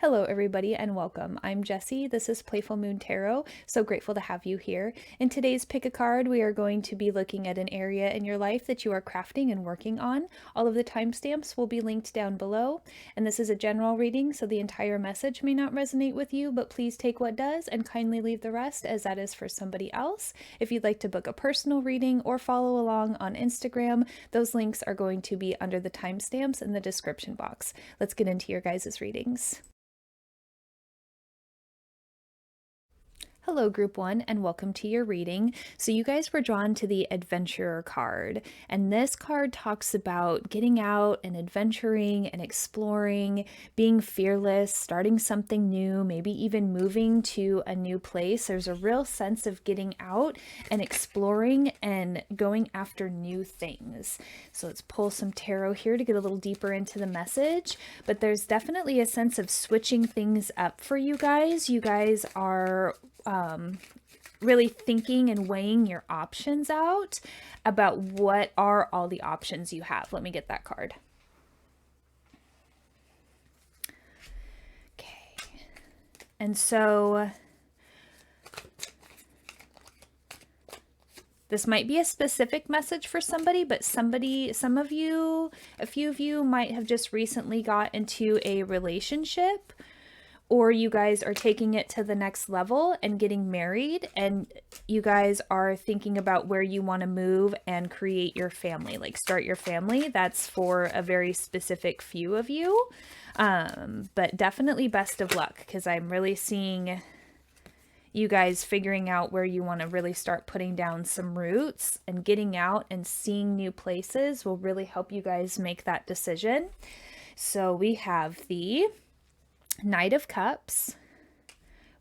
Hello, everybody, and welcome. I'm Jessie. This is Playful Moon Tarot. So grateful to have you here. In today's Pick a Card, we are going to be looking at an area in your life that you are crafting and working on. All of the timestamps will be linked down below. And this is a general reading, so the entire message may not resonate with you, but please take what does and kindly leave the rest, as that is for somebody else. If you'd like to book a personal reading or follow along on Instagram, those links are going to be under the timestamps in the description box. Let's get into your guys' readings. Hello, Group 1, and welcome to your reading. So you guys were drawn to the Adventurer card, and this card talks about getting out and adventuring and exploring, being fearless, starting something new, maybe even moving to a new place. There's a real sense of getting out and exploring and going after new things. So let's pull some tarot here to get a little deeper into the message, but there's definitely a sense of switching things up for you guys. You guys are really thinking and weighing your options out about what are all the options you have. Let me get that card. Okay. And so this might be a specific message for somebody, but some of you, a few of you might have just recently got into a relationship, or you guys are taking it to the next level and getting married, and you guys are thinking about where you want to move and create your family, like start your family. That's for a very specific few of you. But definitely best of luck, because I'm really seeing you guys figuring out where you want to really start putting down some roots, and getting out and seeing new places will really help you guys make that decision. So we have the Knight of Cups,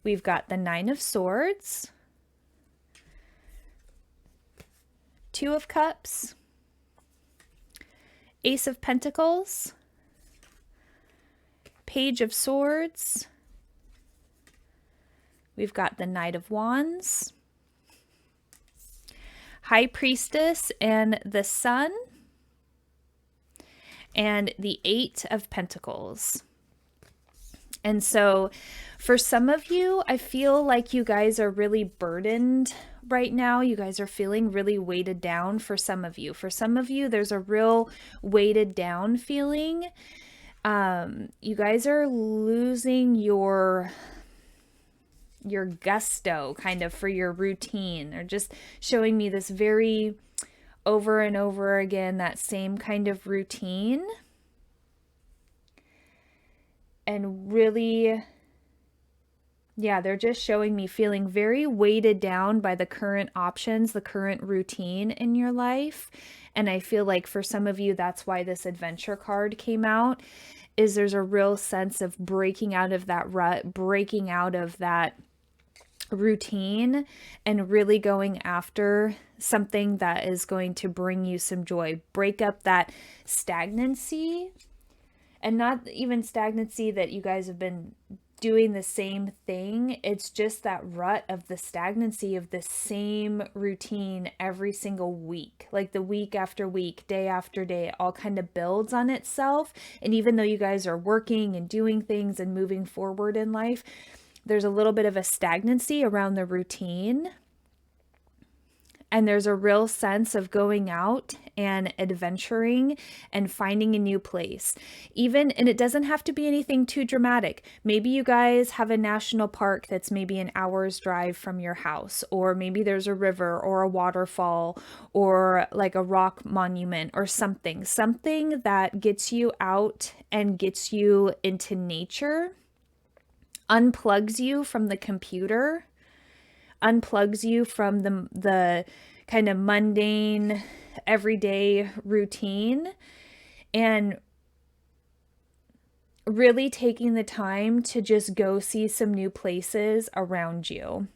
we've got the Nine of Swords, Two of Cups, Ace of Pentacles, Page of Swords, we've got the Knight of Wands, High Priestess and the Sun, and the Eight of Pentacles. And so for some of you, I feel like you guys are really burdened right now. You guys are feeling really weighted down for some of you. For some of you, there's a real weighted down feeling. You guys are losing your gusto kind of for your routine, or just showing me this very over and over again, that same kind of routine. And really, yeah, they're just showing me feeling very weighted down by the current options, the current routine in your life. And I feel like for some of you, that's why this adventure card came out, is there's a real sense of breaking out of that rut, breaking out of that routine, and really going after something that is going to bring you some joy. Break up that stagnancy. And not even stagnancy that you guys have been doing the same thing. It's just that rut of the stagnancy of the same routine every single week. Like the week after week, day after day, it all kind of builds on itself. And even though you guys are working and doing things and moving forward in life, there's a little bit of a stagnancy around the routine. And there's a real sense of going out and adventuring and finding a new place. And it doesn't have to be anything too dramatic. Maybe you guys have a national park that's maybe an hour's drive from your house, or maybe there's a river or a waterfall or like a rock monument or something that gets you out and gets you into nature, unplugs you from the computer, unplugs you from the kind of mundane everyday routine, and really taking the time to just go see some new places around you.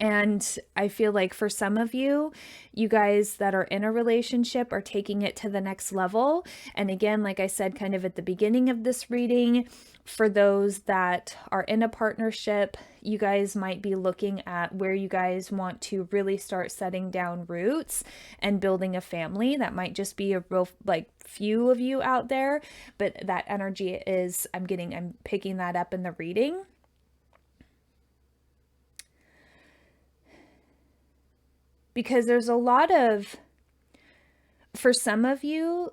And I feel like for some of you, you guys that are in a relationship are taking it to the next level. And again, like I said, kind of at the beginning of this reading, for those that are in a partnership, you guys might be looking at where you guys want to really start setting down roots and building a family. That might just be a real, like, few of you out there, but that energy is, I'm picking that up in the reading. Because there's a lot of, for some of you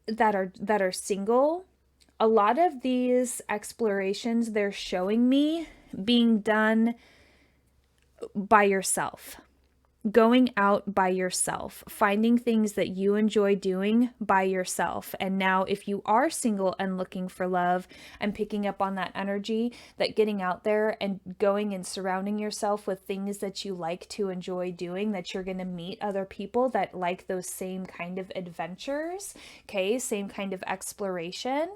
that are single, a lot of these explorations, they're showing me being done by yourself. Going out by yourself, finding things that you enjoy doing by yourself. And now, if you are single and looking for love, I'm picking up on that energy that getting out there and going and surrounding yourself with things that you like to enjoy doing, that you're going to meet other people that like those same kind of adventures, okay, same kind of exploration.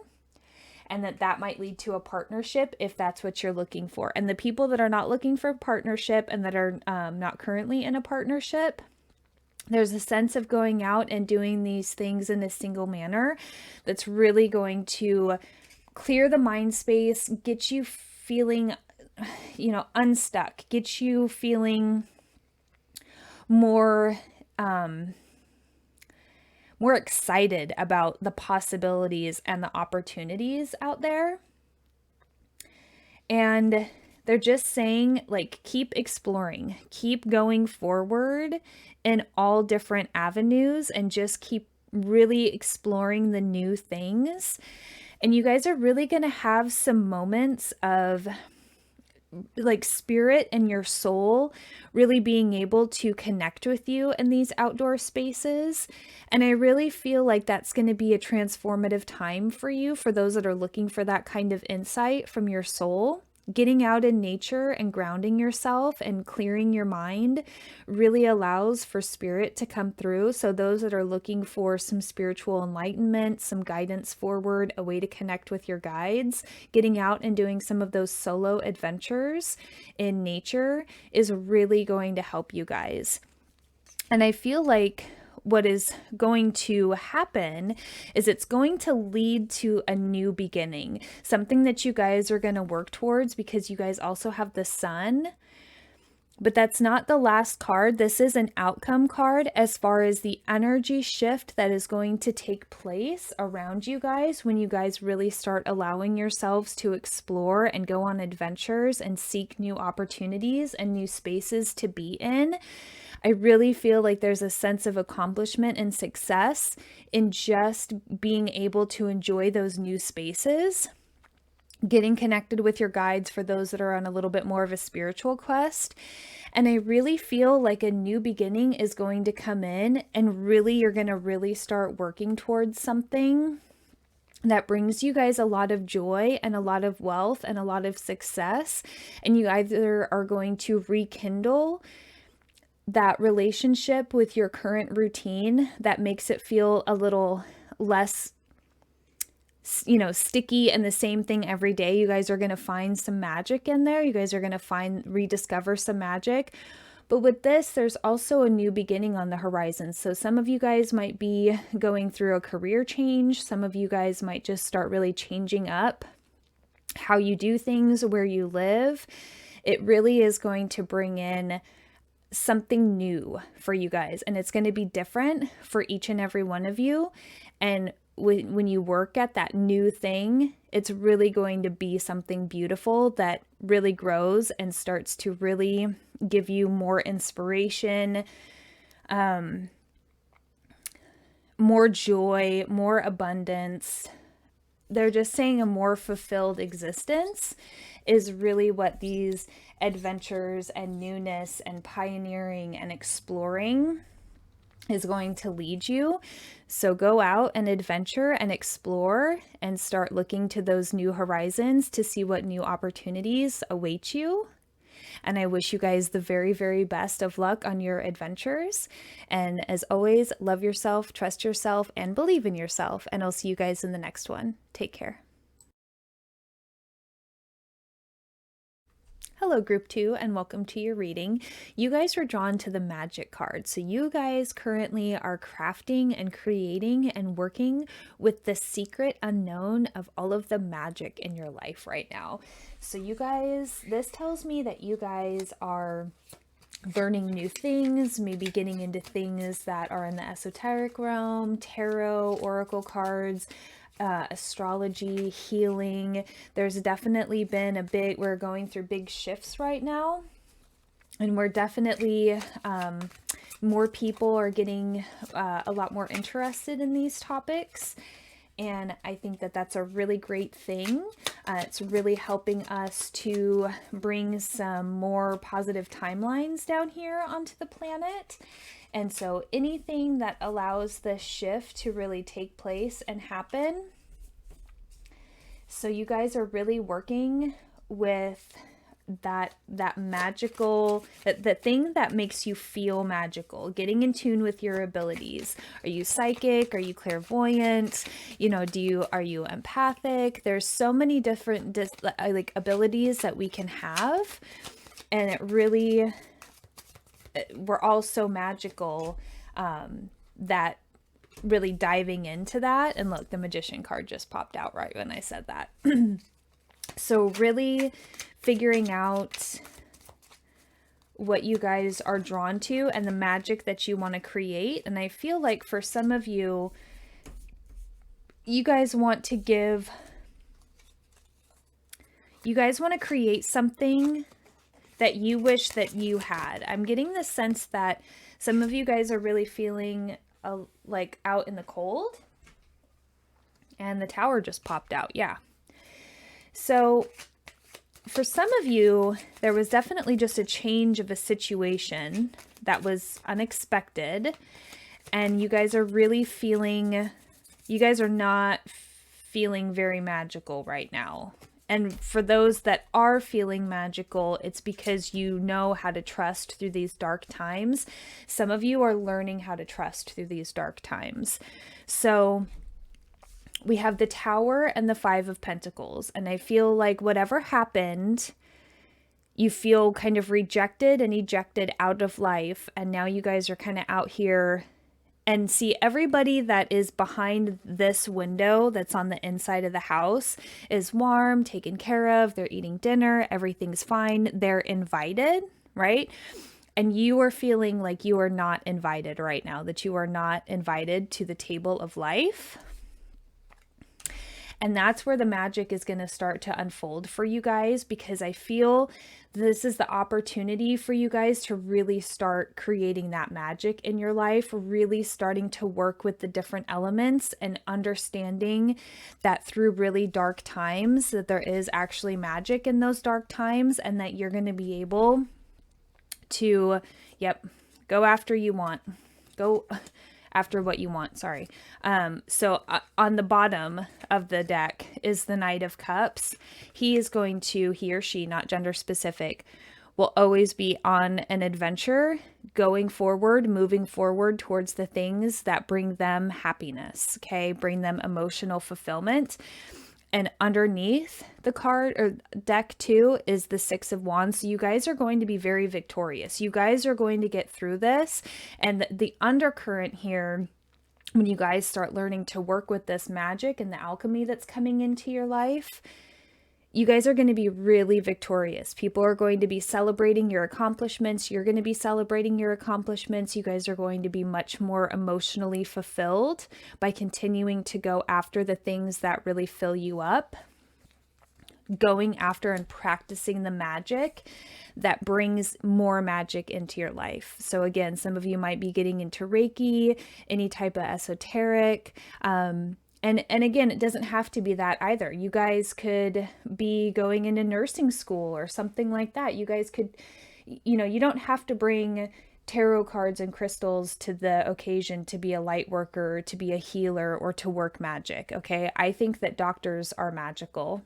And that might lead to a partnership if that's what you're looking for. And the people that are not looking for a partnership and that are not currently in a partnership, there's a sense of going out and doing these things in a single manner that's really going to clear the mind space, get you feeling, unstuck, get you feeling more excited about the possibilities and the opportunities out there. And they're just saying, like, keep exploring, keep going forward in all different avenues, and just keep really exploring the new things. And you guys are really going to have some moments of, like, spirit and your soul really being able to connect with you in these outdoor spaces. And I really feel like that's going to be a transformative time for you, for those that are looking for that kind of insight from your soul. Getting out in nature and grounding yourself and clearing your mind really allows for spirit to come through. So those that are looking for some spiritual enlightenment, some guidance forward, a way to connect with your guides, getting out and doing some of those solo adventures in nature is really going to help you guys. And I feel like what is going to happen is it's going to lead to a new beginning, something that you guys are going to work towards, because you guys also have the sun. But that's not the last card. This is an outcome card as far as the energy shift that is going to take place around you guys when you guys really start allowing yourselves to explore and go on adventures and seek new opportunities and new spaces to be in. I really feel like there's a sense of accomplishment and success in just being able to enjoy those new spaces, getting connected with your guides for those that are on a little bit more of a spiritual quest. And I really feel like a new beginning is going to come in, and really you're going to really start working towards something that brings you guys a lot of joy and a lot of wealth and a lot of success. And you either are going to rekindle that relationship with your current routine that makes it feel a little less, sticky and the same thing every day. You guys are going to find some magic in there. You guys are going to rediscover some magic. But with this, there's also a new beginning on the horizon. So some of you guys might be going through a career change. Some of you guys might just start really changing up how you do things, where you live. It really is going to bring in something new for you guys, and it's going to be different for each and every one of you. And when you work at that new thing, it's really going to be something beautiful that really grows and starts to really give you more inspiration, more joy, more abundance. They're just saying a more fulfilled existence is really what these adventures and newness and pioneering and exploring is going to lead you. So go out and adventure and explore and start looking to those new horizons to see what new opportunities await you. And I wish you guys the very, very best of luck on your adventures. And as always, love yourself, trust yourself, and believe in yourself. And I'll see you guys in the next one. Take care. Hello, Group 2, and welcome to your reading. You guys were drawn to the magic card. So you guys currently are crafting and creating and working with the secret unknown of all of the magic in your life right now. So you guys, this tells me that you guys are learning new things, maybe getting into things that are in the esoteric realm, tarot, oracle cards, astrology, healing. There's definitely been we're going through big shifts right now. And we're definitely, more people are getting a lot more interested in these topics. And I think that that's a really great thing. It's really helping us to bring some more positive timelines down here onto the planet. And so anything that allows this shift to really take place and happen. So you guys are really working with that magical, the thing that makes you feel magical, getting in tune with your abilities. Are you psychic? Are you clairvoyant? Are you empathic? There's so many different like abilities that we can have, and it really, we're all so magical, that really diving into that. And look, the Magician card just popped out right when I said that. So really figuring out what you guys are drawn to and the magic that you want to create. And I feel like for some of you, you guys want to create something that you wish that you had. I'm getting the sense that some of you guys are really feeling like out in the cold. And the Tower just popped out. Yeah. So for some of you, there was definitely just a change of a situation that was unexpected. And you guys are really you guys are not feeling very magical right now. And for those that are feeling magical, it's because you know how to trust through these dark times. Some of you are learning how to trust through these dark times. So we have the Tower and the Five of Pentacles. And I feel like whatever happened, you feel kind of rejected and ejected out of life. And now you guys are kind of out here. And see, everybody that is behind this window that's on the inside of the house is warm, taken care of, they're eating dinner, everything's fine, they're invited, right? And you are feeling like you are not invited right now, that you are not invited to the table of life. And that's where the magic is going to start to unfold for you guys, because I feel this is the opportunity for you guys to really start creating that magic in your life, really starting to work with the different elements and understanding that through really dark times that there is actually magic in those dark times, and that you're going to be able to, go after you want. Go after what you want, sorry. So on the bottom of the deck is the Knight of Cups. He or she, not gender specific, will always be on an adventure, going forward, moving forward towards the things that bring them happiness, okay? Bring them emotional fulfillment. And underneath the card or deck too is the Six of Wands. So you guys are going to be very victorious. You guys are going to get through this. And the undercurrent here, when you guys start learning to work with this magic and the alchemy that's coming into your life, you guys are going to be really victorious. People are going to be celebrating your accomplishments. You're going to be celebrating your accomplishments. You guys are going to be much more emotionally fulfilled by continuing to go after the things that really fill you up, going after and practicing the magic that brings more magic into your life. So again, some of you might be getting into Reiki, any type of esoteric, and again, it doesn't have to be that either. You guys could be going into nursing school or something like that. You guys could, you don't have to bring tarot cards and crystals to the occasion to be a light worker, to be a healer, or to work magic, okay? I think that doctors are magical.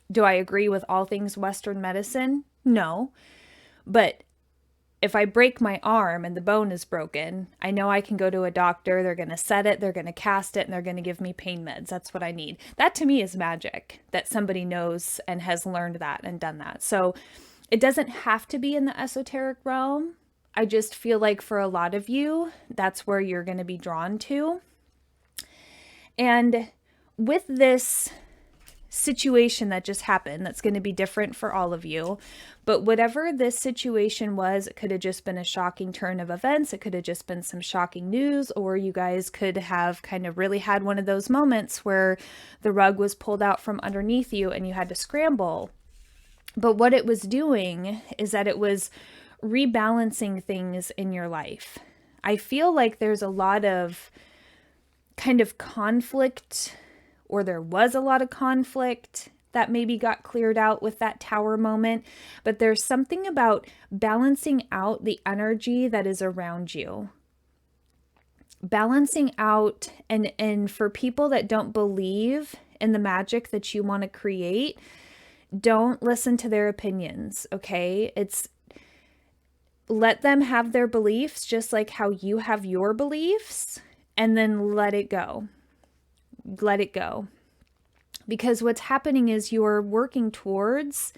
Do I agree with all things Western medicine? No. But if I break my arm and the bone is broken, I know I can go to a doctor, they're going to set it, they're going to cast it, and they're going to give me pain meds. That's what I need. That to me is magic, that somebody knows and has learned that and done that. So it doesn't have to be in the esoteric realm. I just feel like for a lot of you, that's where you're going to be drawn to. And with this situation that just happened, that's going to be different for all of you, but whatever this situation was, it could have just been a shocking turn of events, it could have just been some shocking news, or you guys could have kind of really had one of those moments where the rug was pulled out from underneath you and you had to scramble. But what it was doing is that it was rebalancing things in your life. I feel like there's a lot of kind of conflict, or there was a lot of conflict that maybe got cleared out with that tower moment, but there's something about balancing out the energy that is around you. Balancing out, and for people that don't believe in the magic that you want to create, don't listen to their opinions, okay? Let them have their beliefs just like how you have your beliefs, and then let it go. Let it go. Because what's happening is you're working towards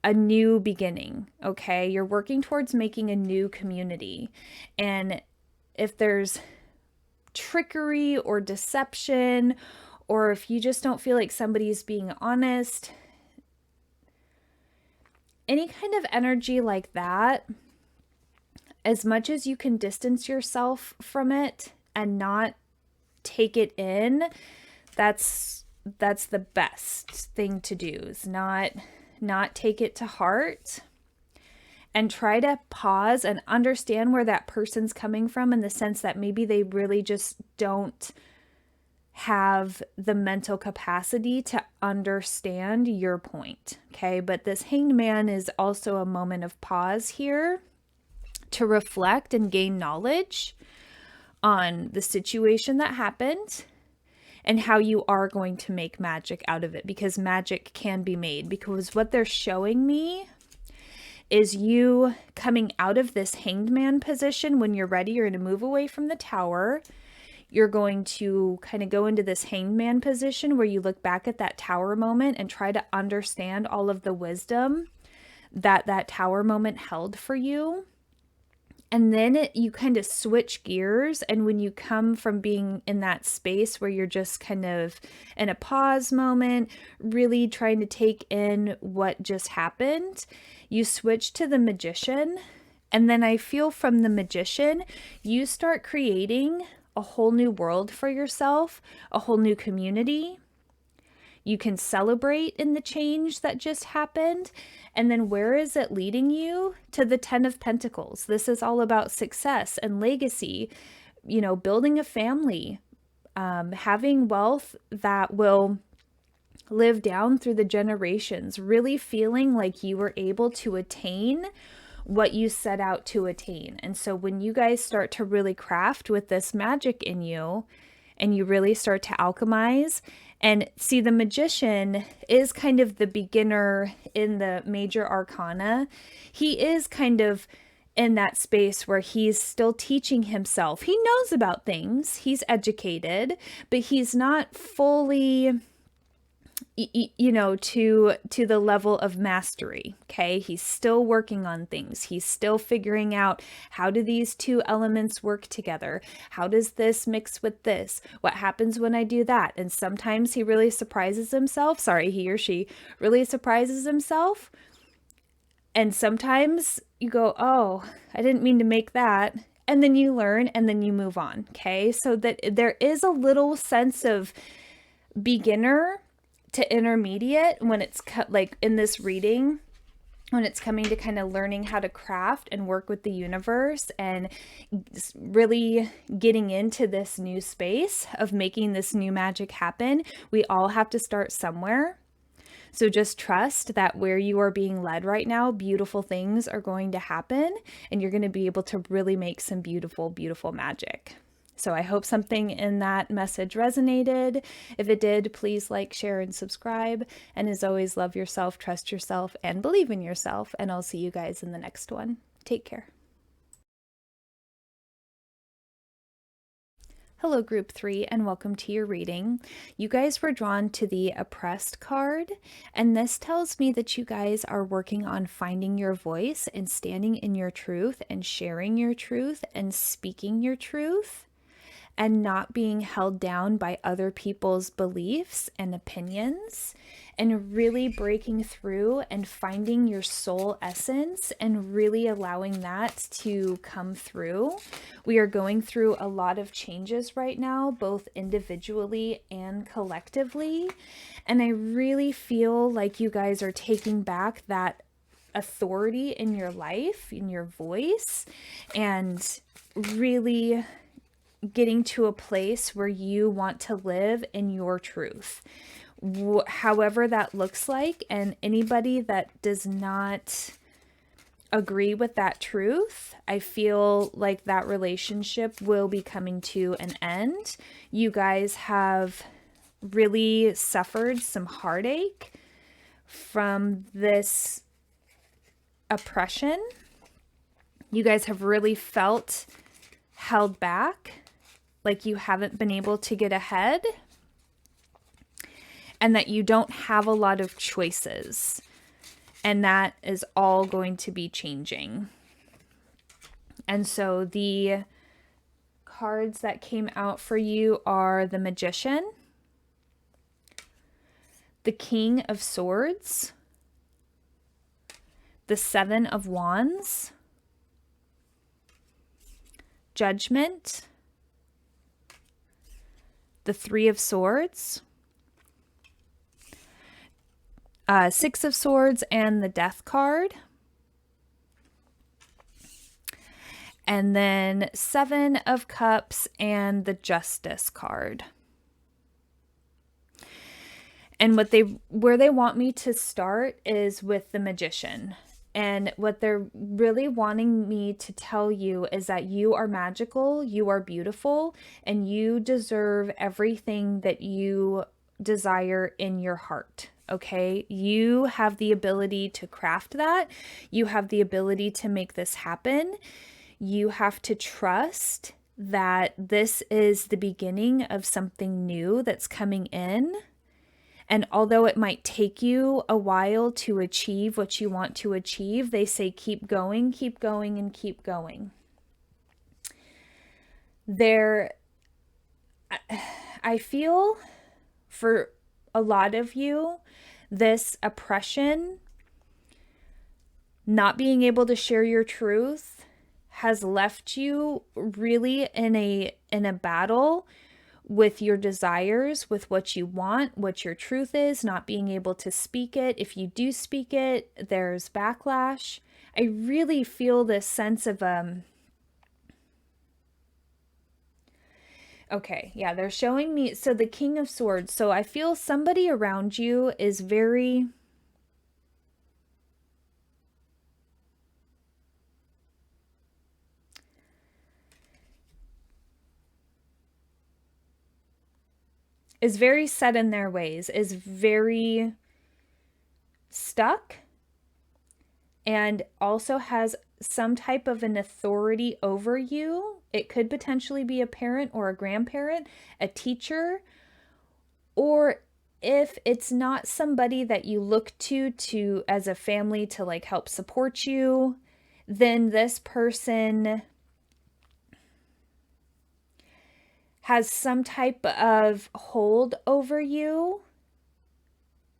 a new beginning, okay? You're working towards making a new community. And if there's trickery or deception, or if you just don't feel like somebody's being honest, any kind of energy like that, as much as you can distance yourself from it and not take it in, that's the best thing to do, is not take it to heart, and try to pause and understand where that person's coming from, in the sense that maybe they really just don't have the mental capacity to understand your point, okay? But this Hanged Man is also a moment of pause here to reflect and gain knowledge on the situation that happened and how you are going to make magic out of it, because magic can be made. Because what they're showing me is you coming out of this Hanged Man position. When you're ready, you're going to move away from the tower. You're going to kind of go into this Hanged Man position where you look back at that tower moment and try to understand all of the wisdom that that tower moment held for you. And then you kind of switch gears. And when you come from being in that space where you're just kind of in a pause moment, really trying to take in what just happened, you switch to the Magician. And then I feel from the Magician, you start creating a whole new world for yourself, a whole new community. You can celebrate in the change that just happened. And then where is it leading you? To the 10 of Pentacles. This is all about success and legacy, you know, building a family, having wealth that will live down through the generations, really feeling like you were able to attain what you set out to attain. And so when you guys start to really craft with this magic in you, and you really start to alchemize, and see, the Magician is kind of the beginner in the major arcana. He is kind of in that space where he's still teaching himself. He knows about things, he's educated, but he's not fully, you know, to the level of mastery, okay? He's still working on things. He's still figuring out, how do these two elements work together? How does this mix with this? What happens when I do that? And sometimes he really surprises himself. Sorry, he or she really surprises himself. And sometimes you go, oh, I didn't mean to make that. And then you learn, and then you move on, okay? So that there is a little sense of beginner to intermediate when it's like in this reading, when it's coming to kind of learning how to craft and work with the universe and really getting into this new space of making this new magic happen. We all have to start somewhere. So just trust that where you are being led right now, beautiful things are going to happen, and you're going to be able to really make some beautiful, beautiful magic. So I hope something in that message resonated. If it did, please like, share, and subscribe. And as always, love yourself, trust yourself, and believe in yourself. And I'll see you guys in the next one. Take care. Hello, Group 3, and welcome to your reading. You guys were drawn to the Oppressed card, and this tells me that you guys are working on finding your voice and standing in your truth and sharing your truth and speaking your truth and not being held down by other people's beliefs and opinions, and really breaking through and finding your soul essence and really allowing that to come through. We are going through a lot of changes right now, both individually and collectively, and I really feel like you guys are taking back that authority in your life, in your voice, and really getting to a place where you want to live in your truth, however that looks like. And anybody that does not agree with that truth, I feel like that relationship will be coming to an end. You guys have really suffered some heartache from this oppression. You guys have really felt held back, like you haven't been able to get ahead, and that you don't have a lot of choices. And that is all going to be changing. And so the cards that came out for you are the Magician, the King of Swords, the Seven of Wands, Judgment, the Three of Swords, Six of Swords, and the Death card. And then Seven of Cups and the Justice card. And where they want me to start is with the Magician. And what they're really wanting me to tell you is that you are magical, you are beautiful, and you deserve everything that you desire in your heart. Okay? You have the ability to craft that. You have the ability to make this happen. You have to trust that this is the beginning of something new that's coming in. And although it might take you a while to achieve what you want to achieve, they say keep going, and keep going. I feel for a lot of you, this oppression, not being able to share your truth, has left you really in a battle with your desires, with what you want, what your truth is, not being able to speak it. If you do speak it, there's backlash. I really feel this sense of okay, yeah, they're showing me, so the King of Swords. So I feel somebody around you is very set in their ways, is very stuck, and also has some type of an authority over you. It could potentially be a parent or a grandparent, a teacher, or if it's not somebody that you look to as a family to like help support you, then this person has some type of hold over you,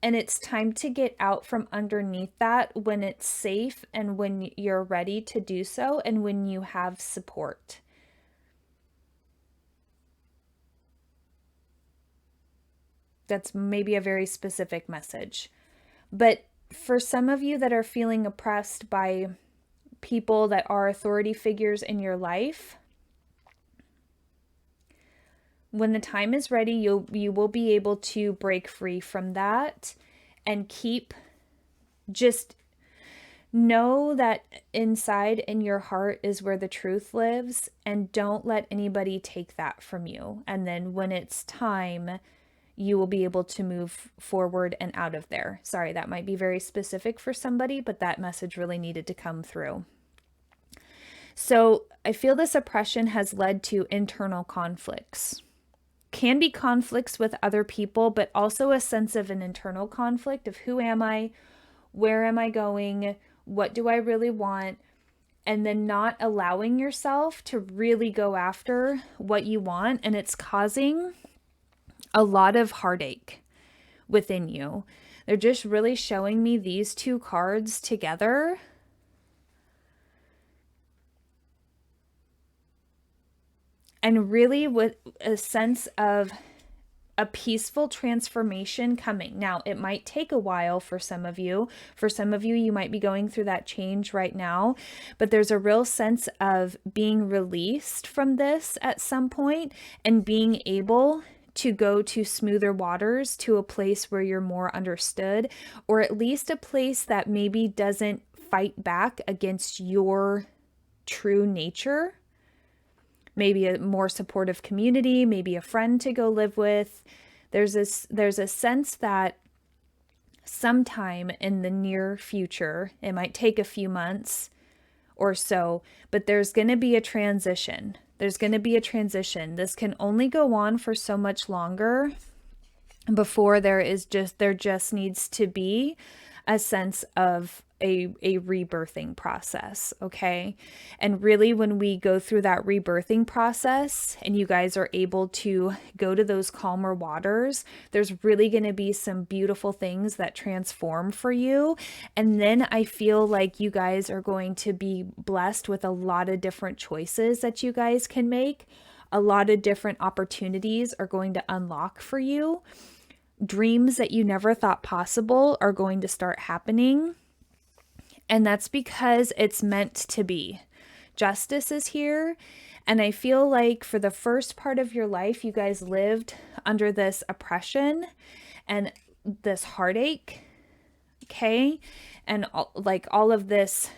and it's time to get out from underneath that when it's safe and when you're ready to do so and when you have support. That's maybe a very specific message. But for some of you that are feeling oppressed by people that are authority figures in your life, when the time is ready, you will be able to break free from that and just know that inside in your heart is where the truth lives, and don't let anybody take that from you. And then when it's time, you will be able to move forward and out of there. Sorry, that might be very specific for somebody, but that message really needed to come through. So I feel this oppression has led to internal conflicts. Can be conflicts with other people, but also a sense of an internal conflict of who am I? Where am I going? What do I really want? And then not allowing yourself to really go after what you want. And it's causing a lot of heartache within you. They're just really showing me these two cards together. And really with a sense of a peaceful transformation coming. Now, it might take a while for some of you. For some of you, you might be going through that change right now, but there's a real sense of being released from this at some point and being able to go to smoother waters, to a place where you're more understood, or at least a place that maybe doesn't fight back against your true nature. Maybe a more supportive community, maybe a friend to go live with. There's a sense that sometime in the near future, it might take a few months or so, but there's going to be a transition. There's going to be a transition. This can only go on for so much longer before there just needs to be a sense of a rebirthing process, okay? And really, when we go through that rebirthing process and you guys are able to go to those calmer waters, there's really going to be some beautiful things that transform for you. And then I feel like you guys are going to be blessed with a lot of different choices that you guys can make. A lot of different opportunities are going to unlock for you. Dreams that you never thought possible are going to start happening. And that's because it's meant to be. Justice is here. And I feel like for the first part of your life, you guys lived under this oppression and this heartache. Okay. And all of this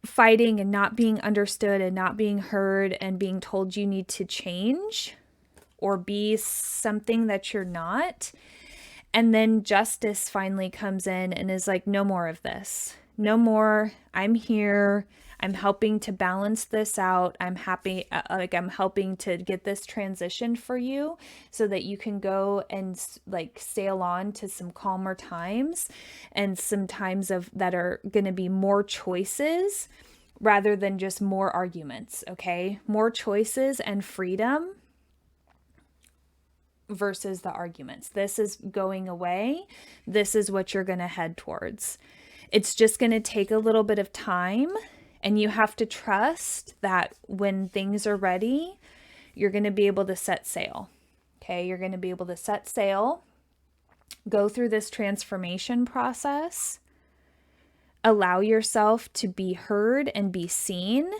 fighting and not being understood and not being heard and being told you need to change or be something that you're not. And then justice finally comes in and is like, no more of this. No more. I'm here. I'm helping to balance this out. I'm happy, I'm helping to get this transition for you so that you can go and sail on to some calmer times and some times that are going to be more choices rather than just more arguments, okay? More choices and freedom versus the arguments. This is going away. This is what you're going to head towards. It's just going to take a little bit of time, and you have to trust that when things are ready, you're going to be able to set sail. Okay, you're going to be able to set sail, go through this transformation process, allow yourself to be heard and be seen,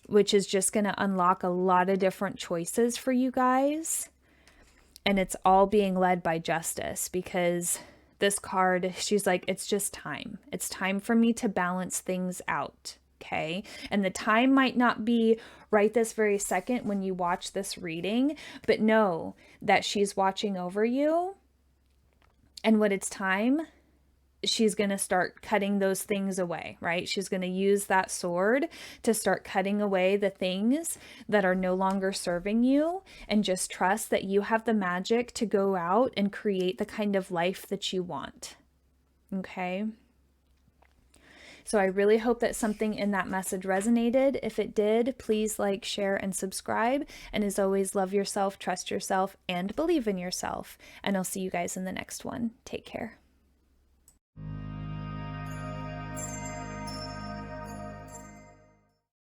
which is just going to unlock a lot of different choices for you guys. And it's all being led by justice, because this card, she's like, it's just time. It's time for me to balance things out. Okay. And the time might not be right this very second when you watch this reading, but know that she's watching over you. And when it's time, she's going to start cutting those things away, right? She's going to use that sword to start cutting away the things that are no longer serving you, and just trust that you have the magic to go out and create the kind of life that you want. Okay? So I really hope that something in that message resonated. If it did, please like, share, and subscribe. And as always, love yourself, trust yourself, and believe in yourself. And I'll see you guys in the next one. Take care.